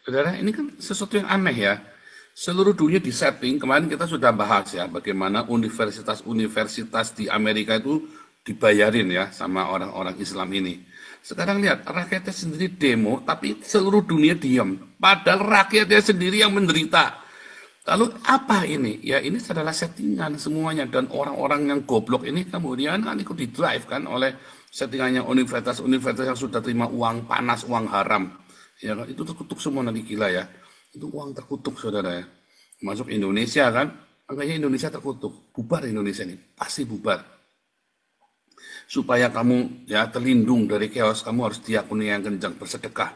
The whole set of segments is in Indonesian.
Saudara, ini kan sesuatu yang aneh ya. Seluruh dunia disetting, kemarin kita sudah bahas ya, bagaimana universitas-universitas di Amerika itu dibayarin ya sama orang-orang Islam ini. Sekarang lihat, rakyatnya sendiri demo, tapi seluruh dunia diam. Padahal rakyatnya sendiri yang menderita. Lalu apa ini? Ya ini adalah settingan semuanya. Dan orang-orang yang goblok ini kemudian kan ikut di-drive kan oleh settingannya universitas-universitas yang sudah terima uang panas, uang haram. Ya kan, itu terkutuk semua nanti gila ya. Itu uang terkutuk saudara ya. Masuk Indonesia kan, makanya Indonesia terkutuk. Bubar Indonesia ini, pasti bubar. Supaya kamu ya terlindung dari chaos, kamu harus diakuni yang kencang, bersedekah.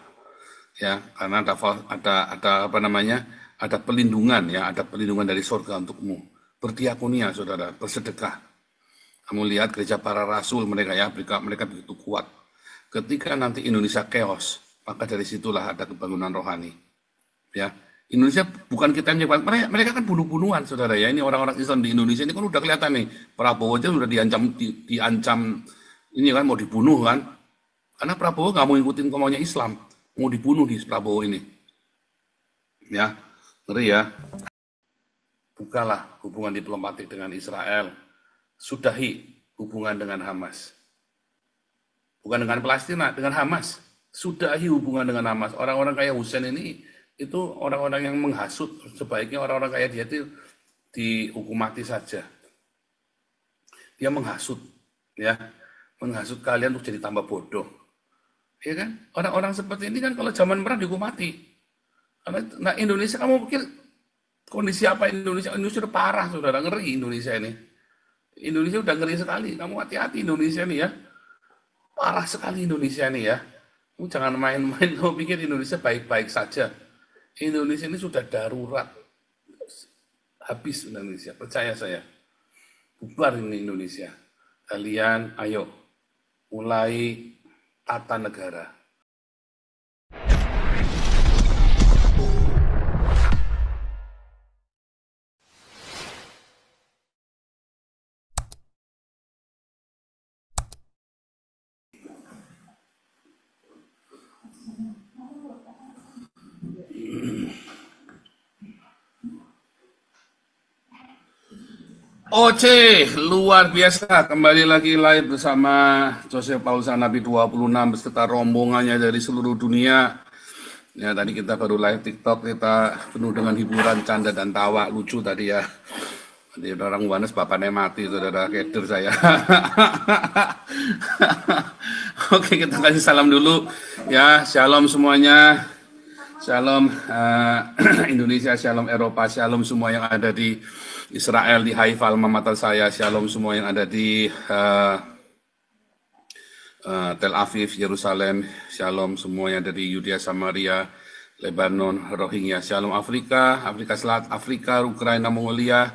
Ya, karena ada apa namanya? Ada pelindungan ya, ada pelindungan dari surga untukmu. Berdiakonia saudara, bersedekah. Kamu lihat gereja para rasul mereka ya, mereka begitu kuat. Ketika nanti Indonesia chaos, maka dari situlah ada kebangunan rohani. Ya, Indonesia bukan kita yang menyebabkan, mereka kan bunuh-bunuhan saudara ya. Ini orang-orang Islam di Indonesia ini kan udah kelihatan nih. Prabowo aja udah diancam ini kan mau dibunuh kan. Karena Prabowo nggak mau ngikutin maunya Islam, mau dibunuh di Prabowo ini. Ya, ngeri ya. Bukalah hubungan diplomatik dengan Israel. Sudahi hubungan dengan Hamas. Bukan dengan Palestina, dengan Hamas. Sudahi hubungan dengan Hamas. Orang-orang kayak Husain ini itu orang-orang yang menghasut. Sebaiknya orang-orang kayak dia itu dihukum mati saja. Dia menghasut, ya, menghasut kalian untuk jadi tambah bodoh, ya kan? Orang-orang seperti ini kan kalau zaman perang dihukum mati. Nah Indonesia kamu pikir kondisi apa Indonesia? Indonesia udah parah, saudara, ngeri Indonesia ini. Indonesia udah ngeri sekali. Kamu hati-hati Indonesia nih ya. Parah sekali Indonesia nih ya. Kamu jangan main-main, kamu pikir Indonesia baik-baik saja. Indonesia ini sudah darurat. Habis Indonesia, percaya saya. Bubar ini Indonesia. Kalian ayo mulai tata negara. Oce, luar biasa. Kembali lagi live bersama Joseph Paul Sanapi 26 beserta rombongannya dari seluruh dunia. Ya, tadi kita baru live TikTok, kita penuh dengan hiburan, canda dan tawa, lucu tadi ya. Tadi orang Wanes bapaknya mati, saudara keder saya. Oke, kita kasih salam dulu. Ya, shalom semuanya. Shalom Indonesia, shalom Eropa, shalom semua yang ada di Israel, di Haifa, alma mater saya, shalom semua yang ada di Tel Aviv, Yerusalem, shalom semua yang ada di Yudea, Samaria, Lebanon, Rohingya, shalom Afrika, Afrika Selatan, Afrika, Ukraina, Mongolia,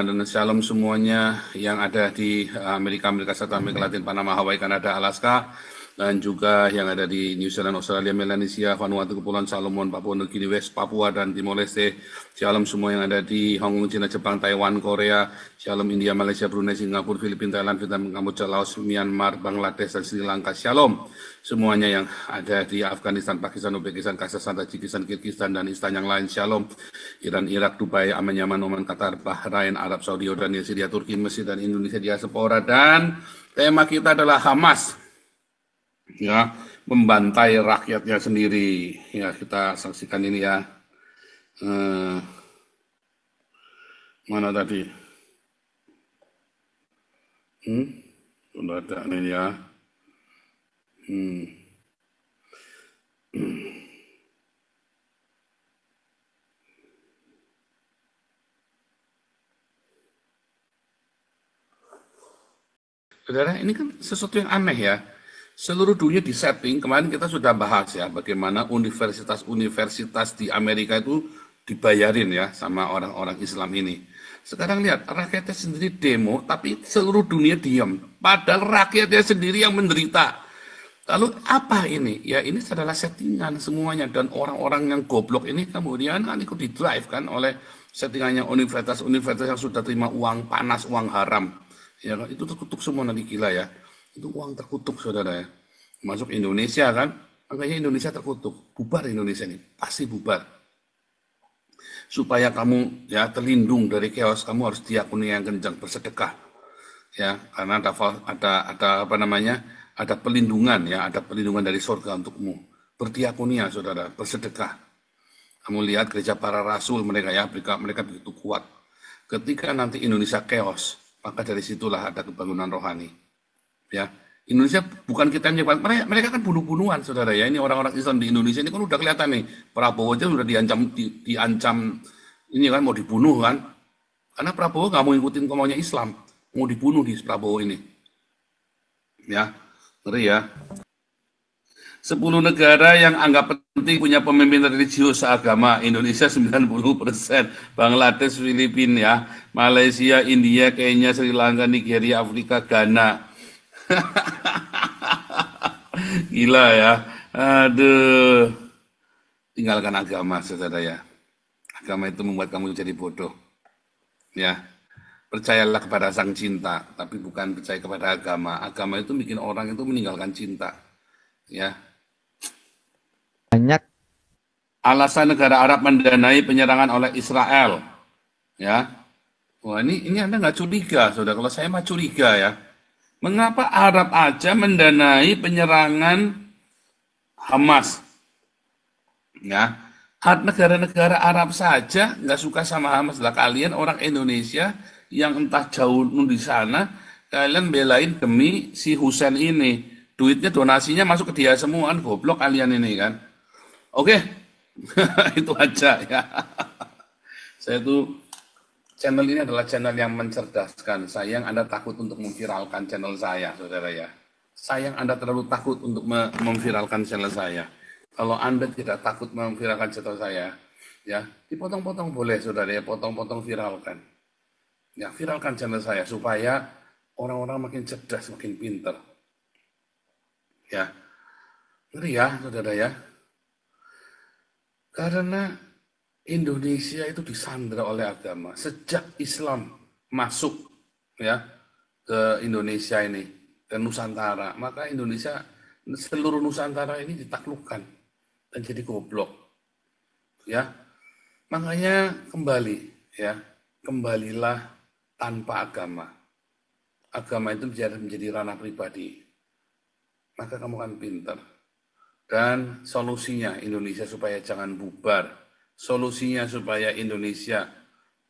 dan shalom semuanya yang ada di Amerika Selatan, Amerika Latin, Panama, Hawaii, Kanada, Alaska, dan juga yang ada di New Zealand, Australia, Melanesia, Vanuatu, Kepulauan Salomon, Papua Nugini, West Papua, dan Timor Leste. Shalom semua yang ada di Hong Kong, China, Jepang, Taiwan, Korea. Shalom India, Malaysia, Brunei, Singapura, Filipina, Thailand, Vietnam, Kamboja, Laos, Myanmar, Bangladesh, dan Sri Lanka. Shalom semuanya yang ada di Afghanistan, Pakistan, Uzbekistan, Kazakhstan, Tajikistan, Kirgistan, dan Istan yang lain. Shalom Iran, Irak, Dubai, Aman, Yaman, Oman, Qatar, Bahrain, Arab Saudi, Yordania, Syria, Turki, Mesir, dan Indonesia diaspora. Dan tema kita adalah Hamas. Ya, membantai rakyatnya sendiri. Ya, kita saksikan ini ya. Mana tadi? Sudah ada ini ya. Saudara, ini kan sesuatu yang aneh ya. Seluruh dunia disetting, kemarin kita sudah bahas ya, bagaimana universitas-universitas di Amerika itu dibayarin ya sama orang-orang Islam ini. Sekarang lihat, rakyatnya sendiri demo, tapi seluruh dunia diam. Padahal rakyatnya sendiri yang menderita. Lalu apa ini? Ya ini adalah settingan semuanya. Dan orang-orang yang goblok ini kemudian kan ikut di-drive kan oleh settingannya universitas-universitas yang sudah terima uang panas, uang haram. Ya itu terkutuk semua nanti gila ya. Itu uang terkutuk saudara ya. Masuk Indonesia kan, Makanya Indonesia terkutuk. Bubar Indonesia ini, pasti bubar. Supaya kamu ya terlindung dari chaos, kamu harus diakuni yang kencang, bersedekah. Ya, karena ada apa namanya? Ada pelindungan ya, ada pelindungan dari surga untukmu. Berdiakonia, saudara, bersedekah. Kamu lihat gereja para rasul mereka ya, mereka begitu kuat. Ketika nanti Indonesia chaos, maka dari situlah ada kebangunan rohani. Ya, Indonesia bukan kita yang menyebabkan, mereka kan bunuh-bunuhan, saudara ya. Ini orang-orang Islam di Indonesia ini kan udah kelihatan nih. Prabowo aja udah diancam ini kan mau dibunuh kan. Karena Prabowo nggak mau ngikutin maunya Islam, mau dibunuh di Prabowo ini. Ya, ngeri ya. 10 negara yang anggap penting punya pemimpin religius agama. Indonesia 90%, Bangladesh, Filipina ya, Malaysia, India, Kenya, Sri Lanka, Nigeria, Afrika, Ghana. Gila ya. Aduh. Tinggalkan agama, saudara ya. Agama itu membuat kamu jadi bodoh. Ya. Percayalah kepada sang cinta, tapi bukan percaya kepada agama. Agama itu bikin orang itu meninggalkan cinta. Ya. Banyak. Alasan negara Arab mendanai penyerangan oleh Israel. Ya. Wah, ini Anda nggak curiga, saudara. Kalau saya mah curiga ya. Mengapa Arab aja mendanai penyerangan Hamas? Ya, negara-negara Arab saja nggak suka sama Hamas. Lah kalian orang Indonesia yang entah jauh di sana, kalian belain demi si Husain ini. Duitnya donasinya masuk ke dia semua, kan goblok kalian ini kan. Oke, itu aja ya. Saya tuh channel ini adalah channel yang mencerdaskan. Sayang Anda takut untuk memviralkan channel saya, saudara ya. Sayang Anda terlalu takut untuk memviralkan channel saya. Kalau Anda tidak takut memviralkan channel saya, ya dipotong-potong boleh, saudara ya, potong-potong viralkan. Ya, viralkan channel saya supaya orang-orang makin cerdas, makin pinter. Ya, ngeri ya, saudara ya. Karena Indonesia itu disandra oleh agama sejak Islam masuk ya ke Indonesia ini, ke Nusantara, maka Indonesia, seluruh Nusantara ini ditaklukkan dan jadi goblok ya. Makanya kembalilah tanpa agama. Agama itu menjadi ranah pribadi, maka kamu akan pintar. Dan solusinya Indonesia supaya jangan bubar, solusinya supaya Indonesia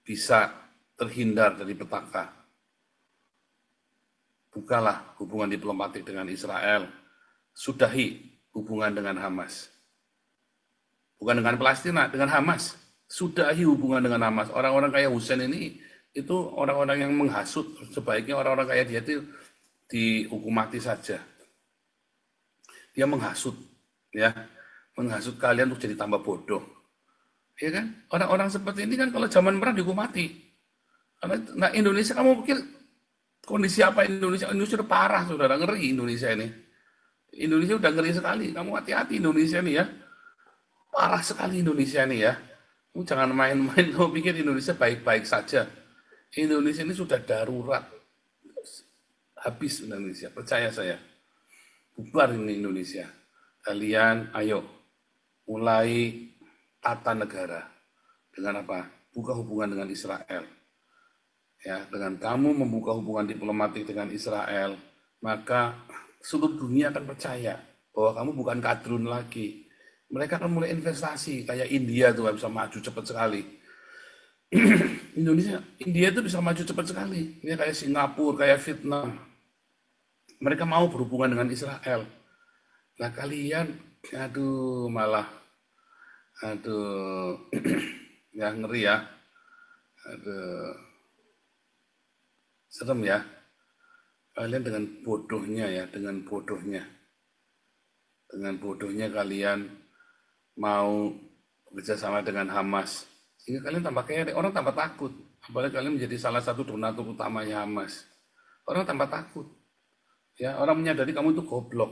bisa terhindar dari petaka. Bukalah hubungan diplomatik dengan Israel, sudahi hubungan dengan Hamas. Bukan dengan Palestina, dengan Hamas. Sudahi hubungan dengan Hamas. Orang-orang kayak Husain ini, itu orang-orang yang menghasut. Sebaiknya orang-orang kayak dia itu dihukum mati saja. Dia menghasut, ya, menghasut kalian untuk jadi tambah bodoh. Ya kan? Orang-orang seperti ini kan kalau zaman perang dihukum mati. Nah Indonesia, kamu pikir kondisi apa Indonesia? Indonesia udah parah, saudara, ngeri Indonesia ini. Indonesia udah ngeri sekali. Kamu hati-hati Indonesia ini ya. Parah sekali Indonesia ini ya. Kamu jangan main-main, kamu pikir Indonesia baik-baik saja. Indonesia ini sudah darurat. Habis Indonesia, percaya saya. Bubar ini Indonesia. Kalian ayo mulai tata negara dengan apa? Buka hubungan dengan Israel. Ya, dengan kamu membuka hubungan diplomatik dengan Israel, maka seluruh dunia akan percaya bahwa kamu bukan kadrun lagi. Mereka akan mulai investasi kayak India tuh bisa maju cepat sekali. India itu bisa maju cepat sekali. Ini kayak Singapura, kayak Vietnam. Mereka mau berhubungan dengan Israel. Nah kalian, ya ngeri ya. Serem ya. Kalian dengan bodohnya kalian mau bekerja sama dengan Hamas. Sehingga kalian tambah kere, orang tambah takut. Apalagi kalian menjadi salah satu donatur utamanya Hamas. Orang tambah takut. Ya, orang menyadari kamu itu goblok.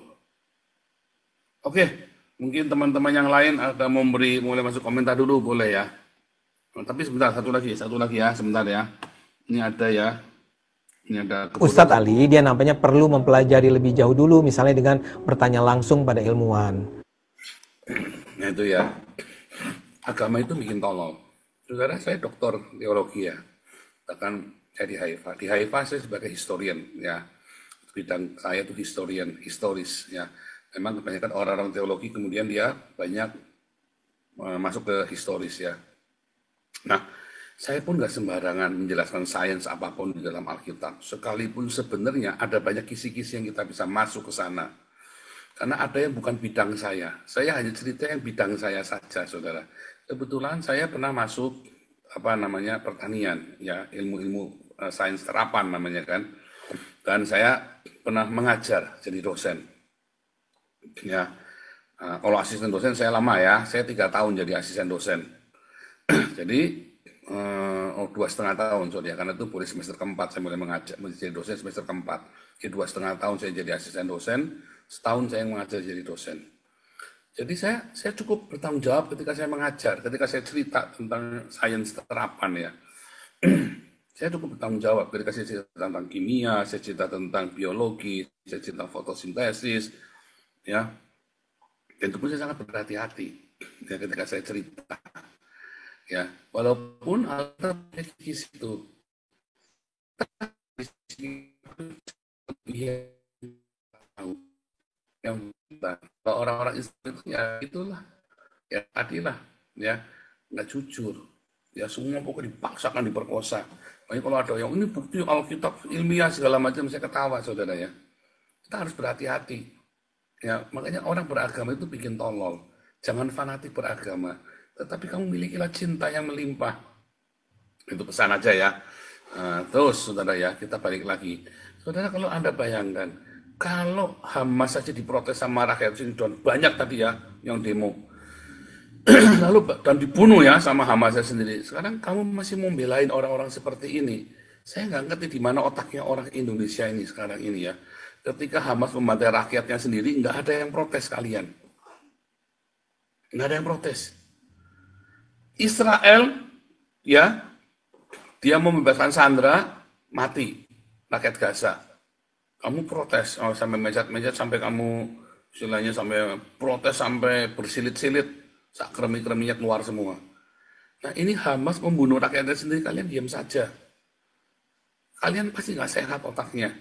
Oke, mungkin teman-teman yang lain ada mulai masuk komentar dulu, boleh ya. Tapi sebentar, satu lagi ya, sebentar ya. Ini ada ya. Ini ada Ustadz Ali, dia nampaknya perlu mempelajari lebih jauh dulu, misalnya dengan bertanya langsung pada ilmuwan. Nah itu ya, agama itu bikin tolol. Saudara, saya doktor teologi ya, bahkan saya di Haifa. Di Haifa saya sebagai historian ya, bidang saya itu historian, historis ya. Memang kebanyakan orang-orang teologi kemudian dia banyak masuk ke historis ya. Nah, saya pun nggak sembarangan menjelaskan sains apapun di dalam Alkitab. Sekalipun sebenarnya ada banyak kisi-kisi yang kita bisa masuk ke sana. Karena ada yang bukan bidang saya. Saya hanya cerita yang bidang saya saja, saudara. Kebetulan saya pernah masuk pertanian, ya ilmu-ilmu sains terapan namanya kan. Dan saya pernah mengajar jadi dosen. Ya, kalau asisten dosen saya lama ya. Saya 3 tahun jadi asisten dosen. Jadi 2,5 tahun sorry ya, karena itu boleh semester keempat saya mulai mengajar menjadi dosen semester keempat. Jadi 2,5 tahun saya jadi asisten dosen, setahun saya mengajar jadi dosen. Jadi saya cukup bertanggung jawab ketika saya mengajar, ketika saya cerita tentang sains terapan ya. Saya cukup bertanggung jawab ketika saya cerita tentang kimia, saya cerita tentang biologi, saya cerita fotosintesis, ya. Dan itu pun saya sangat berhati-hati ya, ketika saya cerita. Ya, walaupun ada di situ yang orang-orang Islam itu ya itulah ya adilah ya nggak jujur ya semua pokoknya dipaksakan diperkosa. Makanya kalau ada yang ini bukti Alkitab ilmiah segala macam saya ketawa saudara ya. Kita harus berhati-hati ya, makanya orang beragama itu bikin tolol. Jangan fanatik beragama, tetapi kamu milikilah cinta yang melimpah. Itu pesan aja ya. Terus saudara ya, kita balik lagi. Saudara, kalau Anda bayangkan, kalau Hamas saja diprotes sama rakyat sini, dan banyak tadi ya yang demo, lalu dan dibunuh ya sama Hamasnya sendiri. Sekarang kamu masih mau belain orang-orang seperti ini. Saya nggak ngerti di mana otaknya orang Indonesia ini sekarang ini ya. Ketika Hamas membantai rakyatnya sendiri, nggak ada yang protes kalian. Nggak ada yang protes. Israel, ya, dia mau membebaskan Sandra, mati rakyat Gaza. Kamu protes sampai mejat-mejat, sampai kamu istilahnya sampai protes sampai bersilit-silit, sak kremi-kreminya keluar semua. Nah ini Hamas membunuh rakyatnya sendiri, kalian diam saja. Kalian pasti nggak sehat otaknya.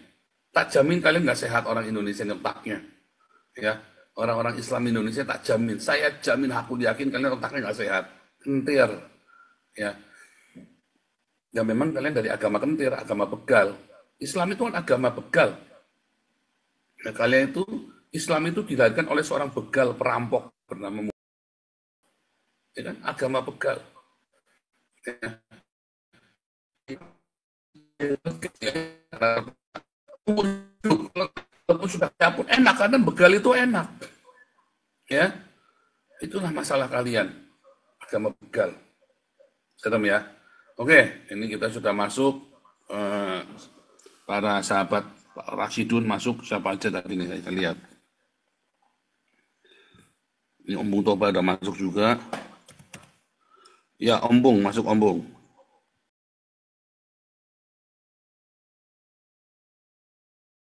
Tak jamin kalian nggak sehat orang Indonesia otaknya. Ya, orang-orang Islam Indonesia tak jamin. Saya jamin, aku yakin kalian otaknya nggak sehat. Kentir. Ya. Ya memang kalian dari agama kentir, agama begal. Islam itu kan agama begal. Nah, kalian itu, Islam itu dilahirkan oleh seorang begal perampok bernama Muhammad. Ya kan? Agama begal. Ya. Walaupun sudah kaya pun enak, karena begal itu enak. Ya, itulah masalah kalian. Agama begal. Serem ya. Oke, ini kita sudah masuk. Para sahabat Pak Rasidun masuk, siapa aja tadi nih saya lihat. Ini Om Bung Toba udah masuk juga. Ya, Om Bung, masuk Om Bung.